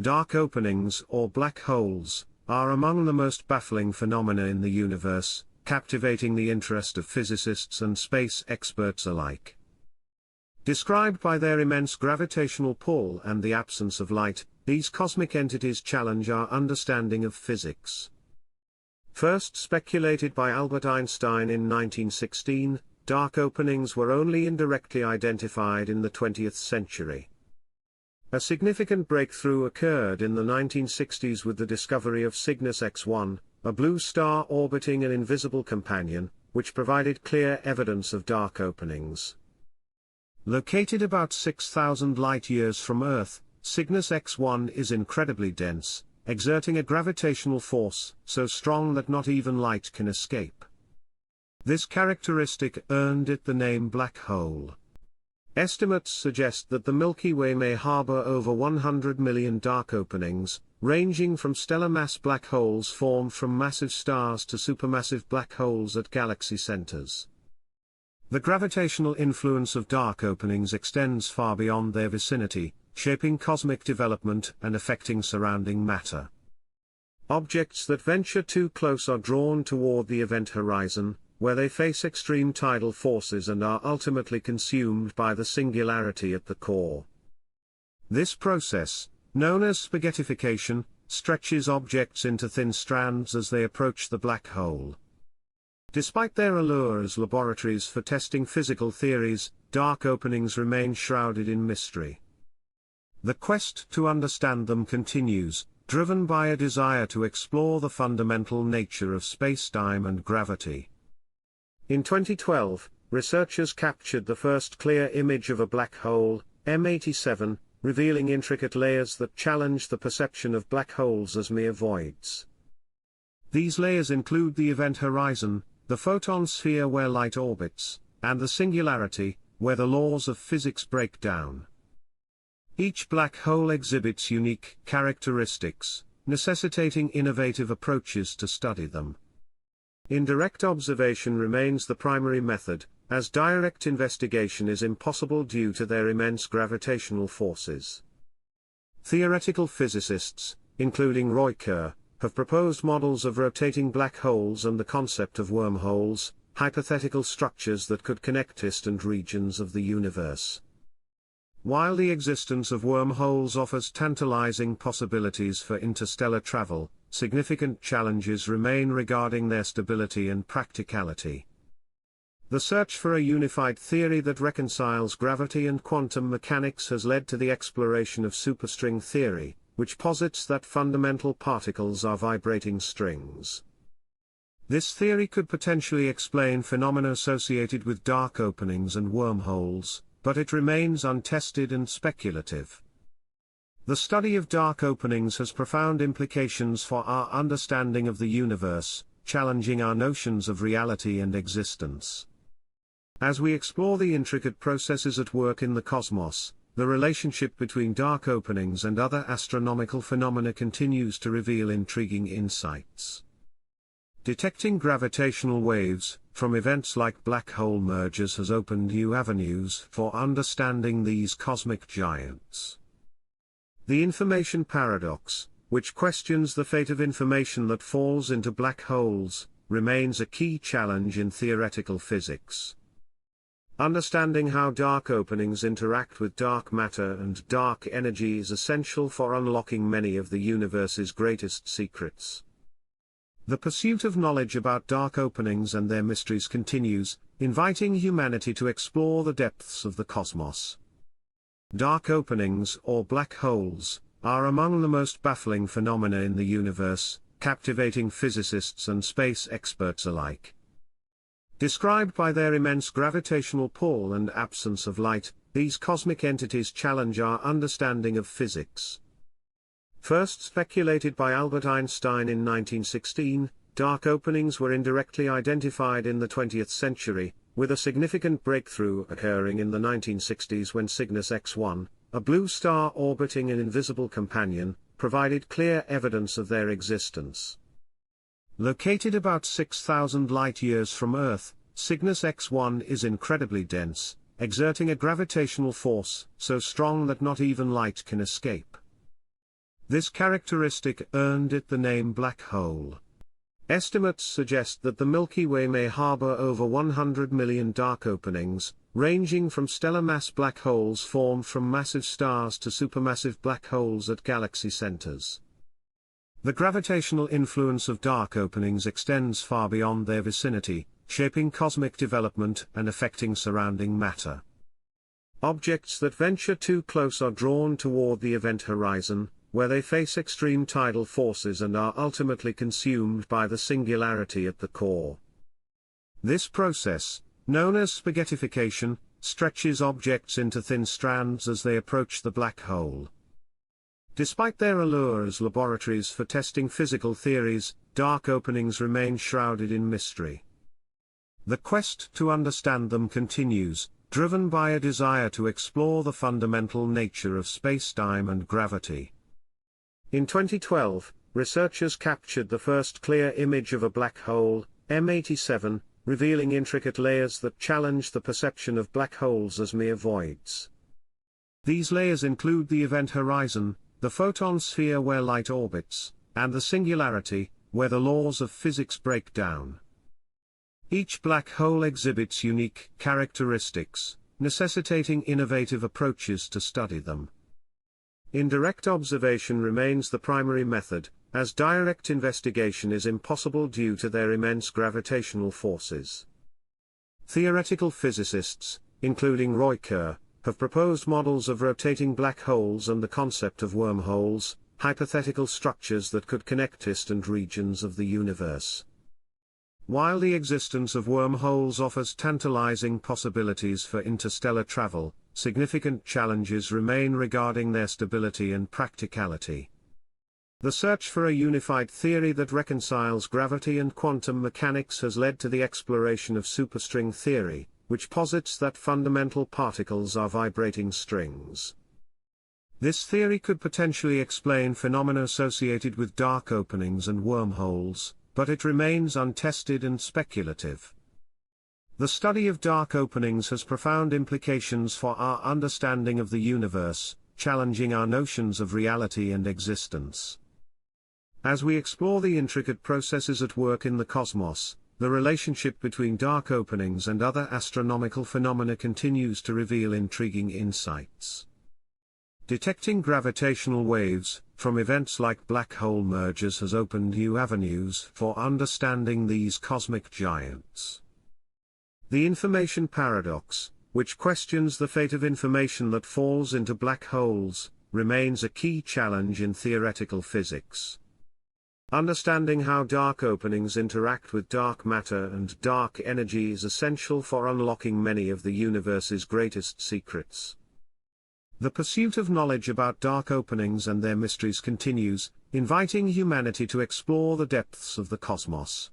Dark openings, or black holes, are among the most baffling phenomena in the universe, captivating the interest of physicists and space experts alike. Described by their immense gravitational pull and the absence of light, these cosmic entities challenge our understanding of physics. First speculated by Albert Einstein in 1916, dark openings were only indirectly identified in the 20th century. A significant breakthrough occurred in the 1960s with the discovery of Cygnus X1, a blue star orbiting an invisible companion, which provided clear evidence of dark openings. Located about 6,000 light-years from Earth, Cygnus X1 is incredibly dense, exerting a gravitational force so strong that not even light can escape. This characteristic earned it the name black hole. Estimates suggest that the Milky Way may harbor over 100 million dark openings, ranging from stellar mass black holes formed from massive stars to supermassive black holes at galaxy centers. The gravitational influence of dark openings extends far beyond their vicinity, shaping cosmic development and affecting surrounding matter. Objects that venture too close are drawn toward the event horizon, where they face extreme tidal forces and are ultimately consumed by the singularity at the core. This process, known as spaghettification, stretches objects into thin strands as they approach the black hole. Despite their allure as laboratories for testing physical theories, dark openings remain shrouded in mystery. The quest to understand them continues, driven by a desire to explore the fundamental nature of spacetime and gravity. In 2012, researchers captured the first clear image of a black hole, M87, revealing intricate layers that challenge the perception of black holes as mere voids. These layers include the event horizon, the photon sphere where light orbits, and the singularity, where the laws of physics break down. Each black hole exhibits unique characteristics, necessitating innovative approaches to study them. Indirect observation remains the primary method, as direct investigation is impossible due to their immense gravitational forces. Theoretical physicists, including Roy Kerr, have proposed models of rotating black holes and the concept of wormholes, hypothetical structures that could connect distant regions of the universe. While the existence of wormholes offers tantalizing possibilities for interstellar travel, significant challenges remain regarding their stability and practicality. The search for a unified theory that reconciles gravity and quantum mechanics has led to the exploration of superstring theory, which posits that fundamental particles are vibrating strings. This theory could potentially explain phenomena associated with dark openings and wormholes, but it remains untested and speculative. The study of dark openings has profound implications for our understanding of the universe, challenging our notions of reality and existence. As we explore the intricate processes at work in the cosmos, the relationship between dark openings and other astronomical phenomena continues to reveal intriguing insights. Detecting gravitational waves from events like black hole mergers has opened new avenues for understanding these cosmic giants. The information paradox, which questions the fate of information that falls into black holes, remains a key challenge in theoretical physics. Understanding how dark openings interact with dark matter and dark energy is essential for unlocking many of the universe's greatest secrets. The pursuit of knowledge about dark openings and their mysteries continues, inviting humanity to explore the depths of the cosmos. Dark openings, or black holes, are among the most baffling phenomena in the universe, captivating physicists and space experts alike. Described by their immense gravitational pull and absence of light, these cosmic entities challenge our understanding of physics. First speculated by Albert Einstein in 1916, dark openings were indirectly identified in the 20th century, with a significant breakthrough occurring in the 1960s when Cygnus X1, a blue star orbiting an invisible companion, provided clear evidence of their existence. Located about 6,000 light-years from Earth, Cygnus X1 is incredibly dense, exerting a gravitational force so strong that not even light can escape. This characteristic earned it the name black hole. Estimates suggest that the Milky Way may harbor over 100 million dark openings, ranging from stellar mass black holes formed from massive stars to supermassive black holes at galaxy centers. The gravitational influence of dark openings extends far beyond their vicinity, shaping cosmic development and affecting surrounding matter. Objects that venture too close are drawn toward the event horizon, where they face extreme tidal forces and are ultimately consumed by the singularity at the core. This process, known as spaghettification, stretches objects into thin strands as they approach the black hole. Despite their allure as laboratories for testing physical theories, dark openings remain shrouded in mystery. The quest to understand them continues, driven by a desire to explore the fundamental nature of spacetime and gravity. In 2012, researchers captured the first clear image of a black hole, M87, revealing intricate layers that challenge the perception of black holes as mere voids. These layers include the event horizon, the photon sphere where light orbits, and the singularity, where the laws of physics break down. Each black hole exhibits unique characteristics, necessitating innovative approaches to study them. Indirect observation remains the primary method, as direct investigation is impossible due to their immense gravitational forces. Theoretical physicists, including Roy Kerr, have proposed models of rotating black holes and the concept of wormholes, hypothetical structures that could connect distant regions of the universe. While the existence of wormholes offers tantalizing possibilities for interstellar travel, significant challenges remain regarding their stability and practicality. The search for a unified theory that reconciles gravity and quantum mechanics has led to the exploration of superstring theory, which posits that fundamental particles are vibrating strings. This theory could potentially explain phenomena associated with dark openings and wormholes, but it remains untested and speculative. The study of dark openings has profound implications for our understanding of the universe, challenging our notions of reality and existence. As we explore the intricate processes at work in the cosmos, the relationship between dark openings and other astronomical phenomena continues to reveal intriguing insights. Detecting gravitational waves from events like black hole mergers has opened new avenues for understanding these cosmic giants. The information paradox, which questions the fate of information that falls into black holes, remains a key challenge in theoretical physics. Understanding how dark openings interact with dark matter and dark energy is essential for unlocking many of the universe's greatest secrets. The pursuit of knowledge about dark openings and their mysteries continues, inviting humanity to explore the depths of the cosmos.